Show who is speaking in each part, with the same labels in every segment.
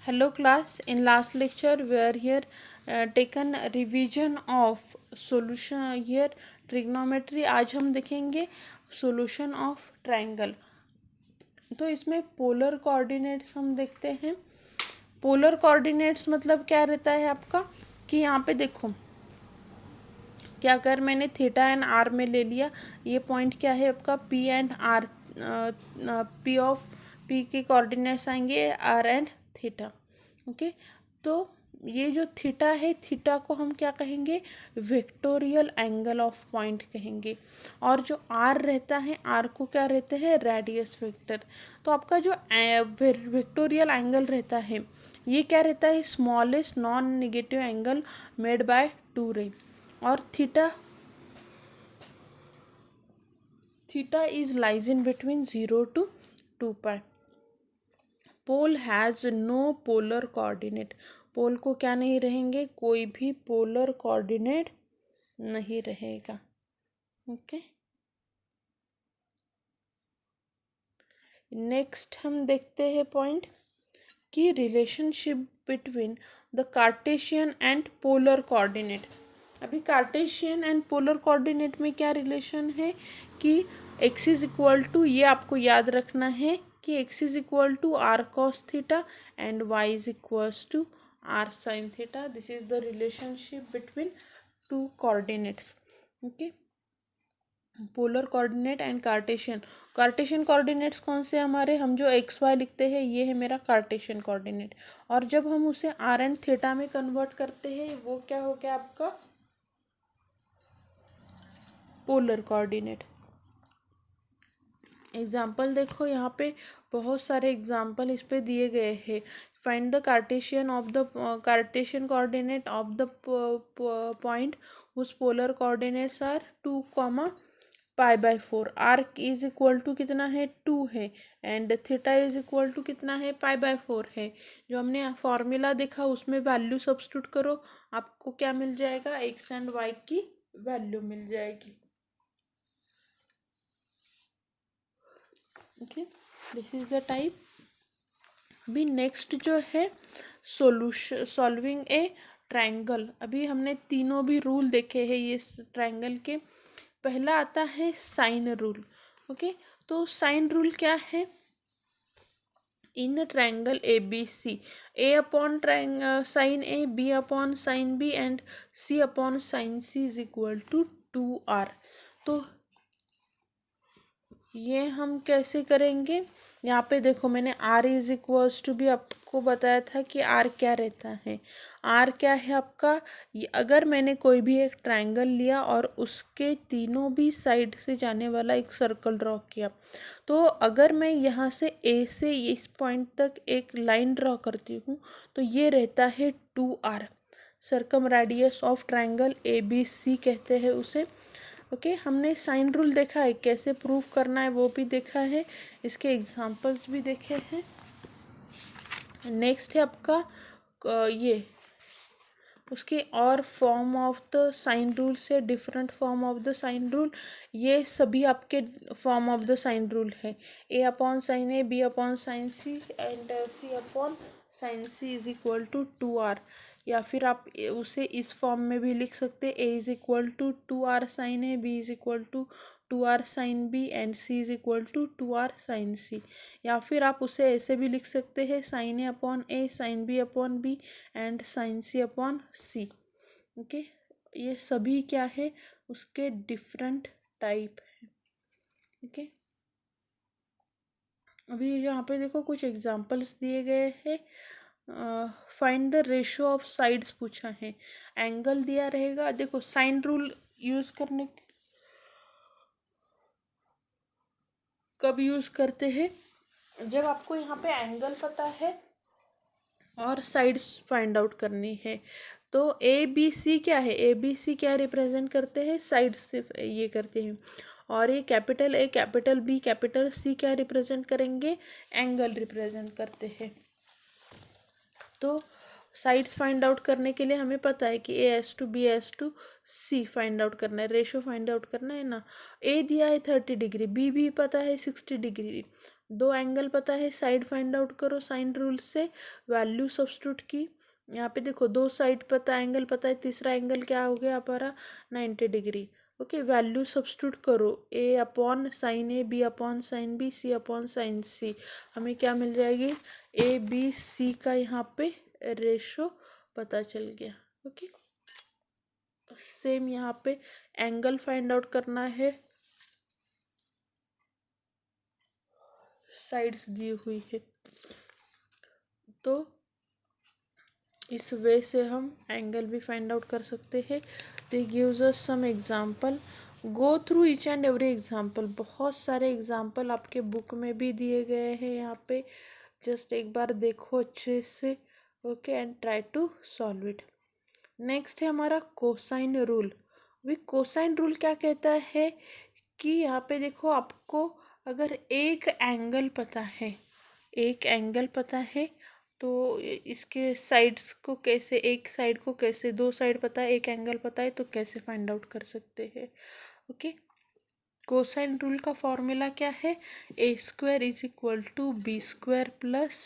Speaker 1: Hello class. In last lecture we are here taken revision of solution here trigonometry. आज हम देखेंगे solution of triangle. तो इसमें polar coordinates हम देखते हैं. पोलर कोऑर्डिनेट्स मतलब क्या रहता है आपका कि यहाँ पे देखो क्या अगर मैंने थीटा एंड आर में ले लिया, ये पॉइंट क्या है आपका P and R, P of P के कोऑर्डिनेट्स आएंगे आर एंड थीटा. ओके, तो ये जो थीटा है, थीटा को हम क्या कहेंगे, वेक्टोरियल एंगल ऑफ पॉइंट कहेंगे. और जो आर रहता है, आर को क्या रहते हैं, रेडियस वेक्टर. तो आपका जो वेक्टोरियल एंगल रहता है ये क्या रहता है, smallest non negative angle made by two ray. और theta is lies in between 0 to 2 pi. Pole has no polar coordinate. Pole को क्या नहीं रहेंगे, कोई भी पोलर कोऑर्डिनेट नहीं रहेगा. ओके, नेक्स्ट हम देखते हैं पॉइंट कि relationship between the Cartesian and polar coordinate. अभी कार्टेशियन एंड पोलर कोऑर्डिनेट में क्या रिलेशन है कि x इज इक्वल टू, ये आपको याद रखना है कि x is equal to R cos theta and y is equals to R sine theta. This is the relationship between two coordinates. Okay, polar coordinate and Cartesian. Cartesian coordinates कौन से हमारे, हम जो एक्स वाई लिखते हैं ये है मेरा कार्टेशियन कोऑर्डिनेट. और जब हम उसे आर एंड थीटा में कन्वर्ट करते हैं वो क्या हो गया आपका पोलर कोऑर्डिनेट. एग्जाम्पल देखो, यहाँ पे बहुत सारे एग्जाम्पल इस पे दिए गए हैं. Find the Cartesian of the Cartesian coordinate of the point whose polar coordinates are 2, pi by 4. R is equal to कितना है, 2 है, and theta is equal to कितना है, पाई बाय 4 है. जो हमने फॉर्मूला देखा उसमें वैल्यू सब्स्टिट्यूट करो, आपको क्या मिल जाएगा, एक्स एंड वाई की वैल्यू मिल जाएगी. Okay, this is the type. अभी नेक्स्ट जो है सोल्यूशन सॉल्विंग ए ट्रायंगल. अभी हमने तीनों भी रूल देखे हैं ये ट्रायंगल के. पहला आता है साइन रूल. ओके, तो साइन रूल क्या है, in triangle A B C, A upon sine A, B upon sine B and C upon sine C is equal to 2r. तो ये हम कैसे करेंगे, यहाँ पे देखो मैंने r इज इक्वल्स टू भी आपको बताया था कि r क्या रहता है. r क्या है आपका, अगर मैंने कोई भी एक ट्रायंगल लिया और उसके तीनों भी साइड से जाने वाला एक सर्कल ड्रॉ किया, तो अगर मैं यहाँ से a से इस पॉइंट तक एक लाइन ड्रॉ करती हूँ तो ये रहता है 2r. Circum radius of triangle ABC कहते हैं उसे. ओके, हमने साइन रूल देखा है, कैसे प्रूव करना है वो भी देखा है, इसके एग्जांपल्स भी देखे हैं. नेक्स्ट है आपका ये उसके और form of the sine rule से different form of the sine rule. ये सभी आपके form of the sine rule है, a upon sine a, b upon sine c and c upon sine C is equal to 2r. या फिर आप उसे इस फॉर्म में भी लिख सकते हैं, a is equal to 2r sine a, b is equal to 2r sine B and c is equal to 2r sine c. या फिर आप उसे ऐसे भी लिख सकते हैं, sine a upon a, sine b upon b and sine c upon c. Okay, ये सभी क्या है, उसके डिफरेंट टाइप है. ओके, अभी यहाँ पे देखो कुछ एग्जांपल्स दिए गए हैं. Find the ratio of sides पूछा है, एंगल दिया रहेगा. देखो साइन रूल यूज करने कब यूज करते हैं, जब आपको यहाँ पे एंगल पता है और साइड्स फाइंड आउट करनी है. तो ए बी सी क्या है, ए बी सी क्या रिप्रेजेंट करते हैं, साइड्स से ये करते हैं. और ये capital A, capital B, capital C क्या रिप्रेजेंट करेंगे, एंगल रिप्रेजेंट करते हैं. तो साइड्स फाइंड आउट करने के लिए हमें पता है कि A is to B is to C find out करना है, रेशो फाइंड आउट करना है ना. ए दिया है 30 डिग्री, बी भी पता है 60 डिग्री, दो एंगल पता है, साइड फाइंड आउट करो साइन रूल से, वैल्यू सब्स्टिट्यूट की। यहाँ पे देखो दो साइड पता, एंगल पता है, तीसरा एंगल क्या हो गया हमारा 90 डिग्री। ओके, वैल्यू सब्स्टिट्यूट करो, ए upon sine A, B upon sine B, C upon sine सी। हमें क्या मिल जाएगी, ए बी सी का यहाँ पे रेशो पता चल गया। ओके, सेम यहाँ पे एंगल फाइंड आउट करना है, साइड्स दी हुई है, तो इस वे से हम एंगल भी फाइंड आउट कर सकते हैं। They gives us some example, go through each and every example. बहुत सारे एग्जांपल आपके बुक में भी दिए गए हैं यहाँ पे, जस्ट एक बार देखो अच्छे से। Okay, and try to solve it. Next है हमारा cosine rule. We cosine rule क्या कहता है कि यहाँ पे देखो, आपको अगर एक एंगल पता है, एक एंगल पता है, तो इसके साइड्स को कैसे, एक साइड को कैसे, दो साइड पता है, एक एंगल पता है, तो कैसे फाइंड आउट कर सकते हैं। ओके, कोसाइन रूल का फॉर्मूला क्या है, a square is equal to B square plus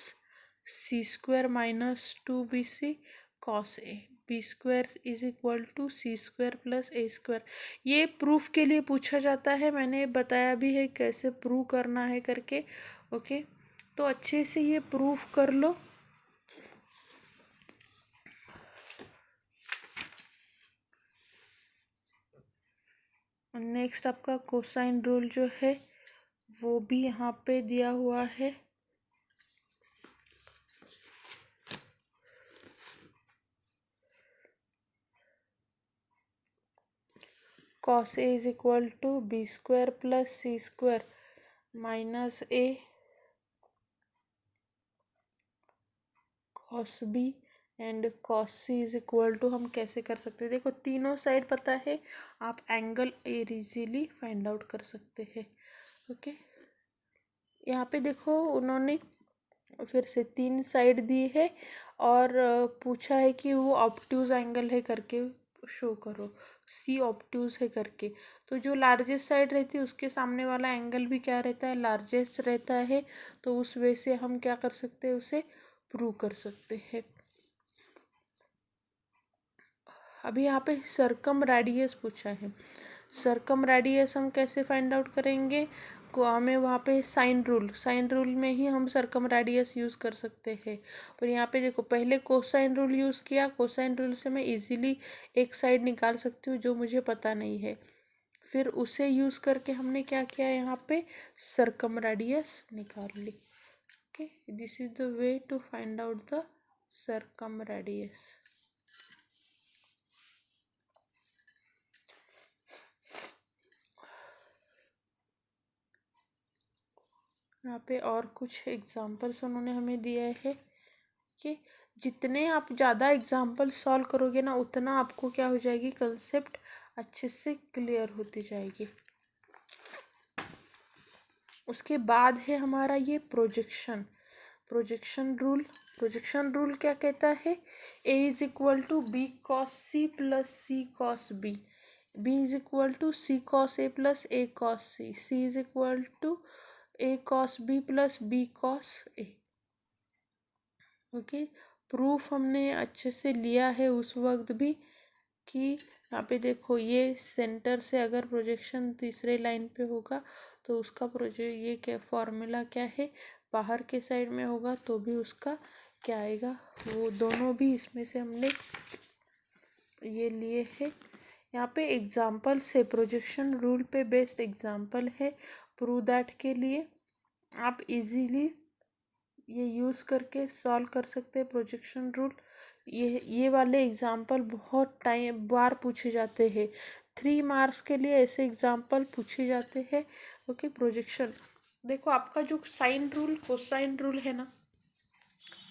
Speaker 1: C square minus 2bc cos a. B square is equal to c square plus a square. ये प्रूफ के लिए पूछा जाता है, मैंने बताया भी है कैसे प्रूव करना है करके। ओके, तो अच्छे से ये प्रूफ कर लो। नेक्स्ट आपका कोसाइन रूल जो है वो भी यहाँ पे दिया हुआ है। Cos A is equal to B square plus C square minus A cos B and cos C is equal to, हम कैसे कर सकते हैं, देखो तीनों साइड पता है, आप एंगल इजीली फाइंड आउट कर सकते हैं। ओके, यहाँ पे देखो उन्होंने फिर से तीन साइड दी है और पूछा है कि वो ऑब्ट्यूज एंगल है करके शो करो, सी ऑब्ट्यूज है करके। तो जो लार्जेस्ट साइड रहती है उसके सामने वाला एंगल भी क्या रहता है, लार्जेस्ट रहता है। तो उस वे से हम क्या कर सकते हैं, उसे प्रूव कर सकते हैं। अभी यहाँ पे सरकम रेडियस पूछा है, सरकम रेडियस हम कैसे फाइंड आउट करेंगे, को हमें वहाँ पे साइन रूल में ही हम सरकम रेडियस यूज़ कर सकते हैं। पर यहाँ पे देखो पहले कोसाइन रूल यूज़ किया, कोसाइन रूल से मैं इजीली एक साइड निकाल सकती हूँ जो मुझे पता नहीं है, फिर उसे यूज़ करके हमने क्या किया, यहाँ पे सरकम रेडियस निकाल ली। Okay, this is the way to find out the circumradius. यहाँ पे और कुछ एग्जांपल्स उन्होंने हमें दिए हैं कि जितने आप ज़्यादा एग्जांपल सॉल्व करोगे ना, उतना आपको क्या हो जाएगी, कंसेप्ट अच्छे से क्लियर होती जाएगी। उसके बाद है हमारा ये प्रोजेक्शन रूल क्या कहता है, a is equal to b cos c plus c cos b, b is equal to c cos a plus a cos c, c is equal to a cos b plus b cos a. Okay, proof हमने अच्छे से लिया है उस वक्त भी कि यहाँ पे देखो ये सेंटर से अगर प्रोजेक्शन तीसरे लाइन पे होगा तो उसका ये क्या फॉर्मूला क्या है, बाहर के साइड में होगा तो भी उसका क्या आएगा, वो दोनों भी इसमें से हमने ये लिए हैं। यहाँ पे एग्जाम्पल्स है, प्रोजेक्शन रूल पे बेस्ड एग्जाम्पल है, प्रूव दैट के लिए आप इजीली ये यूज़ करके सॉल्व कर सकते हैं प्रोजेक्शन रूल। ये वाले एग्जाम्पल बहुत टाइम बार पूछे जाते हैं, 3 मार्क्स के लिए ऐसे एग्जाम्पल पूछे जाते हैं। ओके, प्रोजेक्शन देखो आपका जो साइन रूल कोसाइन रूल है ना,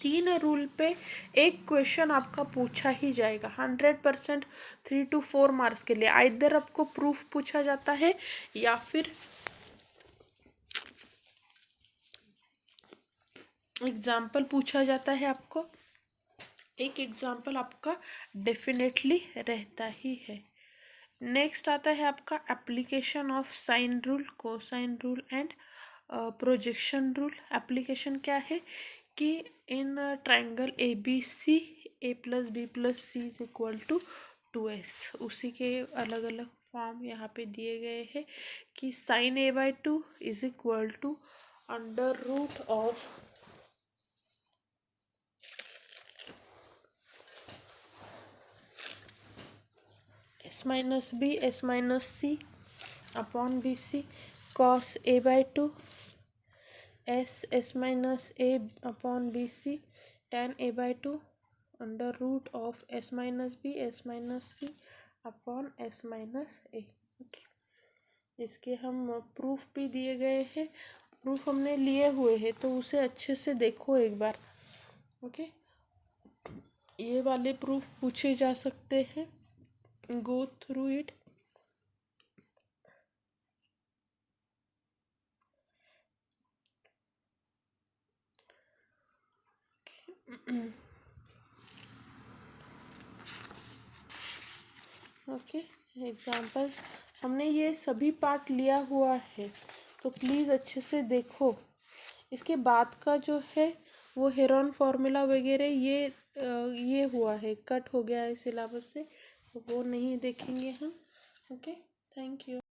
Speaker 1: 3 रूल पे एक क्वेश्चन आपका पूछा ही जाएगा 100%, 3 to 4 मार्क्स के लिए। आइदर आपको प्रूफ पूछा जाता है या फिर एग्जाम्पल पूछा जाता है, आपको एक एग्जाम्पल आपका डेफिनेटली रहता ही है। नेक्स्ट आता है आपका application of sine rule cosine rule and projection rule application क्या है कि in triangle A B C A plus B plus C is equal to 2s, उसी के अलग अलग फॉर्म यहाँ पे दिए गए हैं कि sine A by 2 is equal to under root of S minus B S minus C upon B C, cos A by 2 S minus A upon B C, tan A by 2 under root of S minus B S minus C upon S minus A. Okay, इसके हम proof भी दिए गए हैं, proof हमने लिए हुए हैं तो उसे अच्छे से देखो एक बार। ओके, ये वाले प्रूफ पूछे जा सकते हैं, go through it. Okay, examples हमने ये सभी पार्ट लिया हुआ है तो प्लीज़ अच्छे से देखो। इसके बाद का जो है वो हेरॉन फार्मूला वगैरह ये हुआ है, कट हो गया है सिलेबस से, तो वो नहीं देखेंगे हम। Okay, thank you.